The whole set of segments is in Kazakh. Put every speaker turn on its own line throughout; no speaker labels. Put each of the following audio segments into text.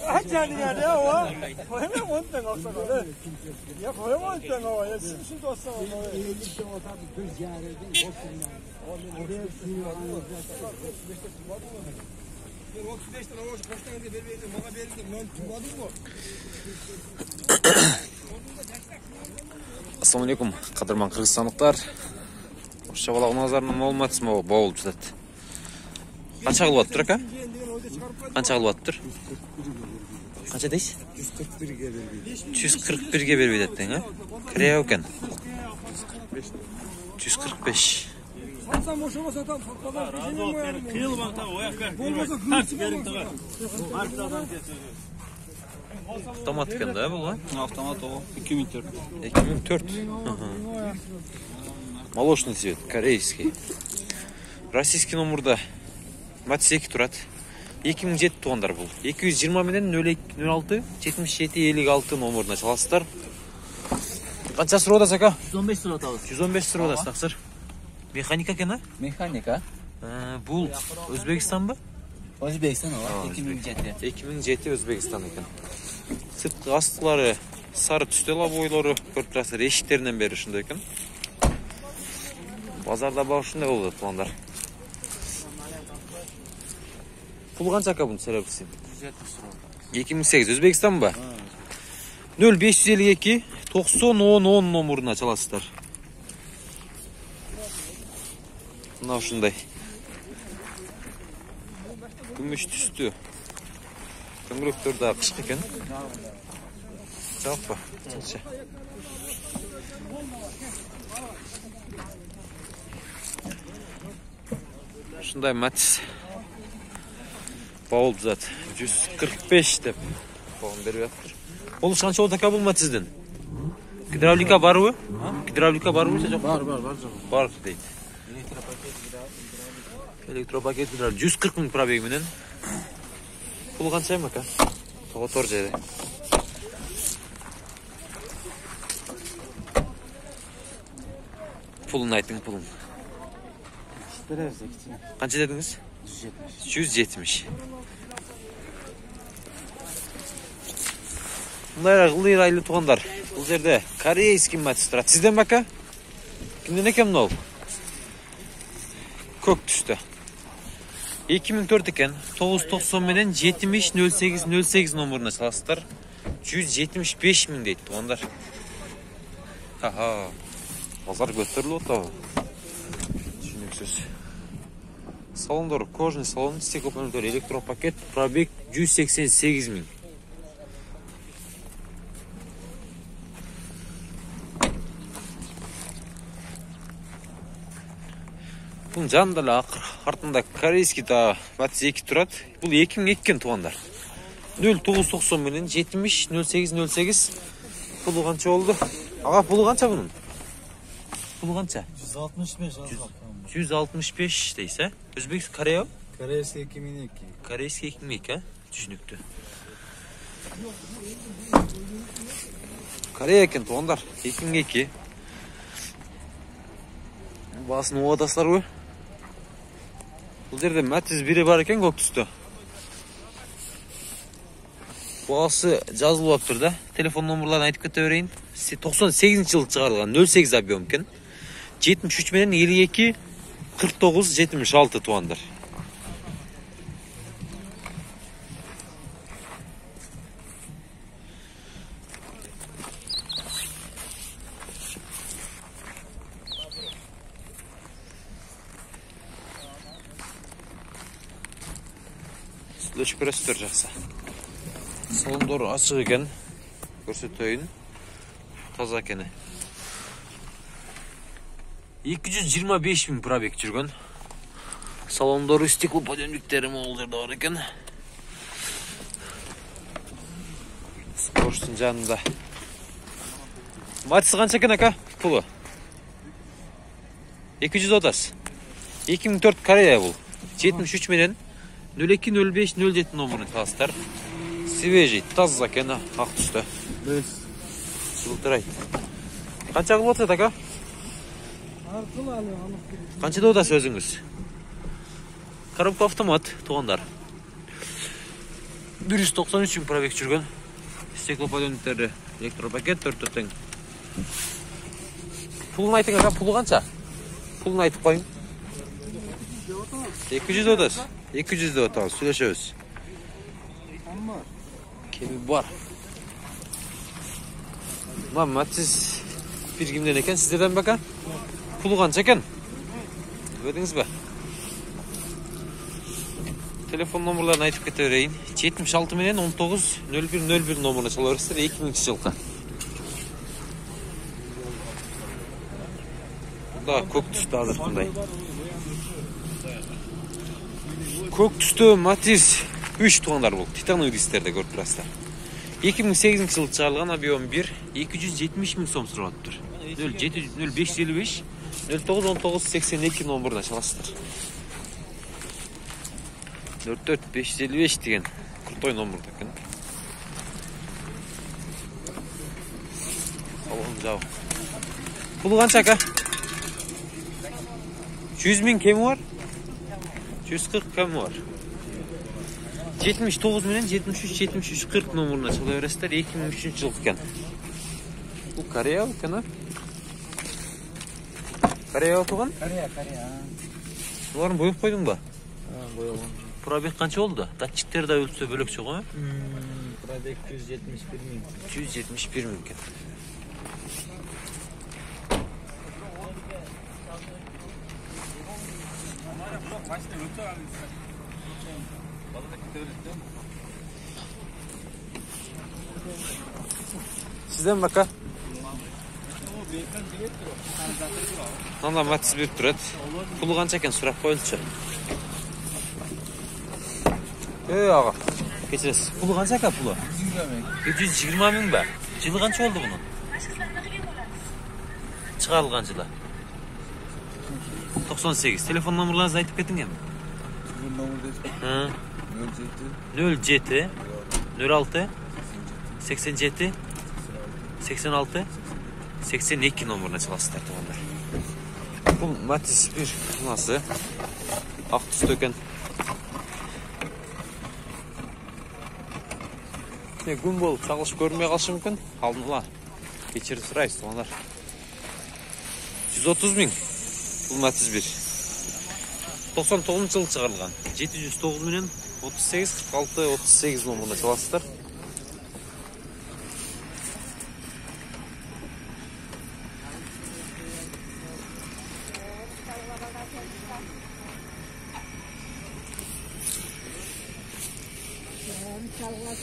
Hacı yani ya o. Koyma montan olsa böyle. Ya koyma montan o ya. Şimdi olsa o.
Eğilikte o tabii kız yarıdın boşundan. Oraya suyu anlayacak.
35 tane hoş kaç tane vermeyeceğim. Bana verildi. Ben tutmadım mı?
Assalamu alaikum, qadrman qirg'izistonliklar. O'sha bola nazardan olmasmi o bo'g'ilib ketadi. Qancha qilyapti aka? Qancha qilyapti? Qancha deysiz?
141 gelir.
141 ga berib beradi, ha? Kirayap ekan. 145.
Satsam boşama satam. Satmadan peşine koyarım.
Kıyıl bak tabi o yak ver.
Olmasa kılıçı
Verin tabi. Markadan kesiyor.
Avtomat ekan da bu.
Avtomat o. 2004.
2004. Молочный цвет, корейский. Российский номерда Matiz 2 turadi. 2007 туғандар бұл. 220 менен 06 77 56 номеріне çalasыздар. Қанша сұрауды ака?
115 lira atağız.
115 сұрауды тақсыр. Mexanika ekan ha?
Mekanika.
Бұл Өзбекстан ба?
Özbekistan o. 2007.
2007 Өзбекстан екен. Сыртқы астылары сары түсті лабойлары көріп тұрасыздар, ешіктерінен бері шындай екен. Базарда бар ушундай болду пландар. Пул канча ака бунун сервиси? 2008 Өзбекстан ба? 0552 90 10 10 номеріне çalasыздар. Мына ушундай. Күмүш түстү. Көңгүрөктөр да кышкы экен. Жок па? Чынчы. Ушундай Matiz Баулып зат 145 деп бағын беріп жатыр. Ол қанша болды ака бұл Matiz'ден? Гидравлика барбы? Гидравлика барбы же жоқ?
Бар.
Бар дейді. Электропакет гидравлика 140 мың пробегіменен. Бұл қанша ем ака? Тоғытор жері. Пулын айтың пулын. Қанша дедіңіз? 170. Мындай ылдый айлы туғандар. Бұл жерде корейский Matiz тұрады. Сізден бе ака? Кімден екен мынау? Көк түсті. 2004 екен. 990 менен 70-08-08 номеріне саласыздар. 175 мың дейді туғандар. Ха-ха. Базар көтеріліп отыр. Түсініксіз. Салондар кожный салон, стеклопанельдер, электропакет, пробег 188 мың. Бұның жанында артында корейский да Matiz 2 тұрады. Бұл 2002 туғандар. 0990 менен 70-08-08 пұлы қанша болды? Аға пұлы қанша бұның? Пұлы қанша? 165 дейсі, Өзбекстан, Корея?
Корейский 2002.
Корейский 2002, түсінікті. Корея екен туғандар, 2002. Басын оғатасылар ғой. Бұл жерде Matiz 1 бар екен көк түсті. Басы жазылып тұр да. Телефон номерларын айтып кете берейін. 98 жылы шығарылған 08 объем екен. 73 менен 52 49 76 туғандар. Сүлөшүп көрөсүздөр жақсы. Салондор ашық екен. Көрсөтөйүн. Таза екені. 225 мың пробег жүрген. Салондоры стеклоподъемниктері мол жерде бар екен. Спорттың жанында. Matiz қанша екен ака? Пулы? 230. 2004 Корея бұл. 73 менен 02-05-07 номерін қаласыздар. Свежий, таза екен, ақ түсті. Жылтырайды. Қанша қылып отырсыз ака? Қаншада отырсыз өзіңіз? Коробка автомат туғандар. 193 000 пробег жүрген. Стеклоподъемниктері электропакет 4 тең. Пулын айтың аға, пулы қанша? Пулын айтып қойың. 200 отыз. 200 деп атамыз, сөйлешеміз. Кеми бар. Мамат, сіз бір кімден екен, сіздерден бе ака? Пулы қанша екен? Өдіңіз бе? Телефон номерларын айтып кете берейін. 76 менен 19 0101 номеріне чала бересіздер 2000 жылғы. Бұнда көк түсті азыр қандай. Көк түсті Матиз 3 туғандар бұл. Титановый дистерде көріп тұрасыздар. 2008 жылы шығарылған объем 1 270 000 сом сұрап тұр. 0555 091982 номеріне çalasыздар. 44555 деген крутой номер екен. Салон жау. Пулы қанша ака? 100 000 кемі бар? 140 кемі бар. 79 менен 73-40 номеріне чала бересіздер 2003 жылғы екен. Бұл Корея екен, а? Корея туған?
Корея.
Бұларын бойып қойдың ба?
Boyalım.
Пробег қанша oldu? Датчиктер да өлтсе бөлөкчө ғой?
Pробег 171 000.
171 000 екен. Сізден бака? Анда Матиз беріп тұрады. Пулы қанша екен сұрақ қойылшы. Аға, кешіресіз. Пулы қанша ака пулы? 120 000 ба? Жылы қанша oldu бұның? Шығарылған жылы. 98. Телефон номерларыңызды айтып кетің ем. 07 06 87 86 82 номеріне çalasыздар туғандар. Бұл Матиз бір қынасы. Ақ түсті екен. Күн болып шағылышып көрмей қалшы мүмкін. Алдын ала кешіріп сұрайсыз туғандар. 130 000. Бұл Матиз бір. 99 жылы шығарылған. 709 менен 38 46 38 номеріне çalасыздар.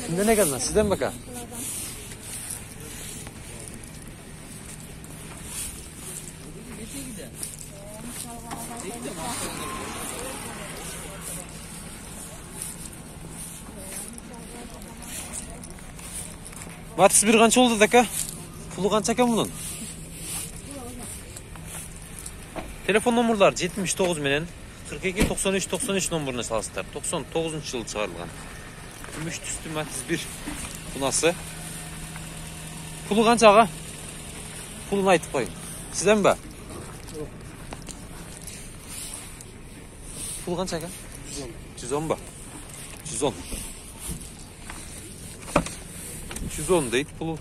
Kimden ne geldin? Sizden baka. Матиз bir qancha oldu aka? Pulu qancha ekan bunun? Telefon номерлары 79 менен 42 93 93 номеріне саласыздар. 99 жылы шығарылған. Күміш түсті Матиз бір бұнасы. Пулы қанша аға? Пулын айтып қойын. Сізден ба? Пулы қанша аға? 110 ба? 110. 110 дейді пулы.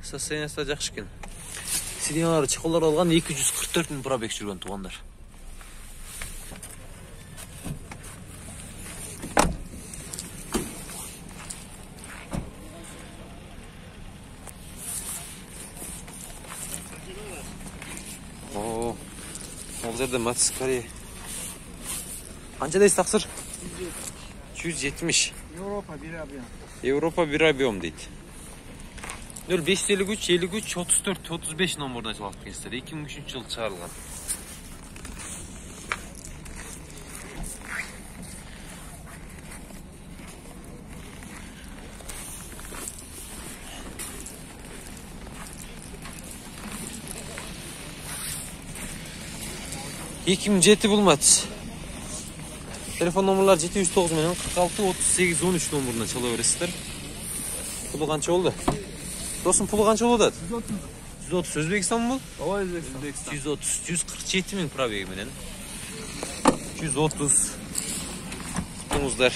Состояниясы жақсы екен. Сиденялары чехолдар алған 244 000 пробег жүрген туғандар. Ол жерде Матиз Корея. Қанша дейсіз тақсыр? 170. Европа bir объем дейді. 0553 53 34 35 номеріне çalып келсіздер. 2003 жылы шығарылған. бұл Матиз. Telefon номерлары 709 менен 46 38 13 номеріне чала бересіздер. Пулы қанша oldu? Досым, пулы қанша oldu? 130. Өзбекстан бұл? 130. 147 000 пробеги менен. 230 kutumuzlar.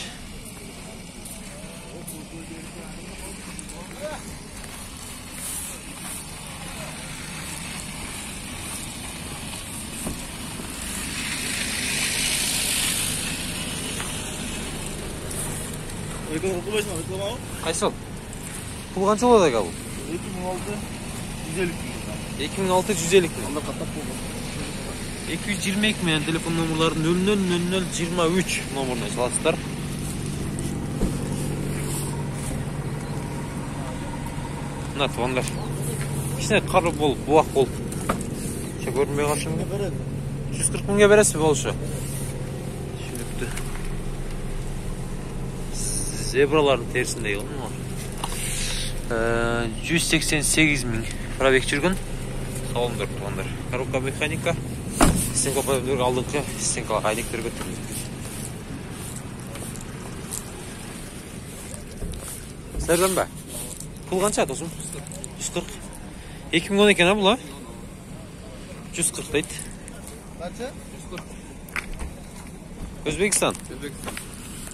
Öyle okulaşma, öyle
Kaysal? Pul kança oladu aka bu?
2006 150
2006 150 mi? 222 men telefon nomerlari 000023 nomerine çalasızlar. Mına tuğanlar. İşte karı bol, buak bol. Şey görünmeye karşı mı? 140 mingga beresiz boluşu. Şülüktü. Zebraların terisinde yolun var. 188 ming probek жүргөн. Салондар туғандар. Коробка механика. Стенкалар алдыңғы стенкалар айнектер көтөрүлдү. Сәрден ба? Пул қанша досым? 140. 2010 екен а бұл а? 140 дейді.
Қанша?
140. Өзбекстан.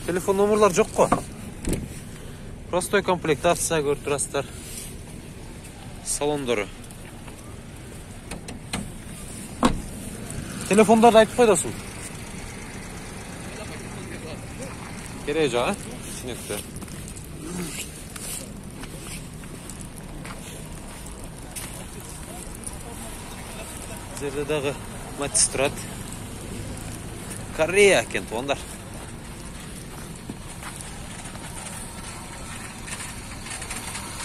Телефон номерлар жоқ қой. Простой комплектация көріп тұрасыздар. Салондары. Телефондарды айтып қой досым. Керегі жоқ, а? Түсінікті. Жерде дағы Матис тұрады. Корея екен туғандар.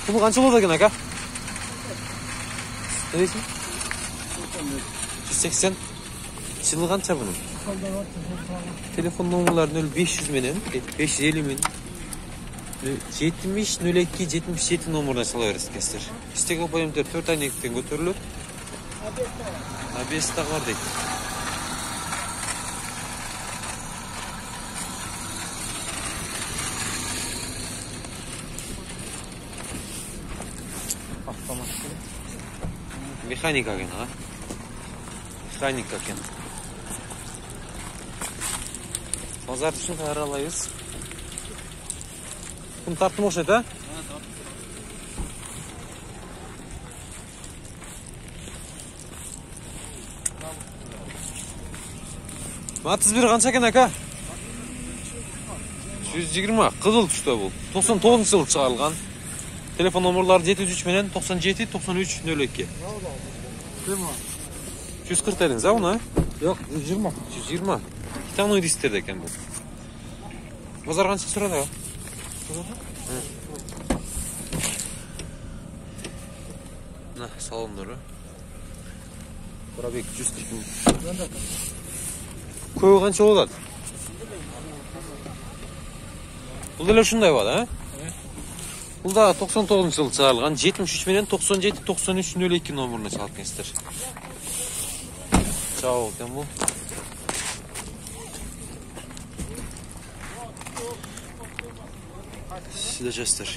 Бұл қанша болады екен ака? Ne diyorsun? 180. Жылы қанша бұның? Телефон номерлары 0500 менен 550 мен 7002 77 номеріне сала бересіздер. Стек абоненттер 4 айнектен көтеріледі. Абес тағы бар дейді. Механика екен, а? Механика екен. Базар үшін қаралайыз. Күн тарттым оқшайды, а? Матыз бір қанша екен, ака? 120. Қызыл түсті бұл. 99 жыл шығарылған. Telefon numaraları 703 menen 97 93 02. 140 dediniz ha bunu?
Yok, 120.
120. İki tane oydu istedi eken bu. Pazar kaçta sırada ya? Nah, salonları. Bura bek 140 bin. Köy kança oladı? Bu da şunday var ha? Бұл да 99 жыл шығарылған 73 менен 97 93 02 номеріне çalып кестер. Чау екен бұл. Сізде жастар.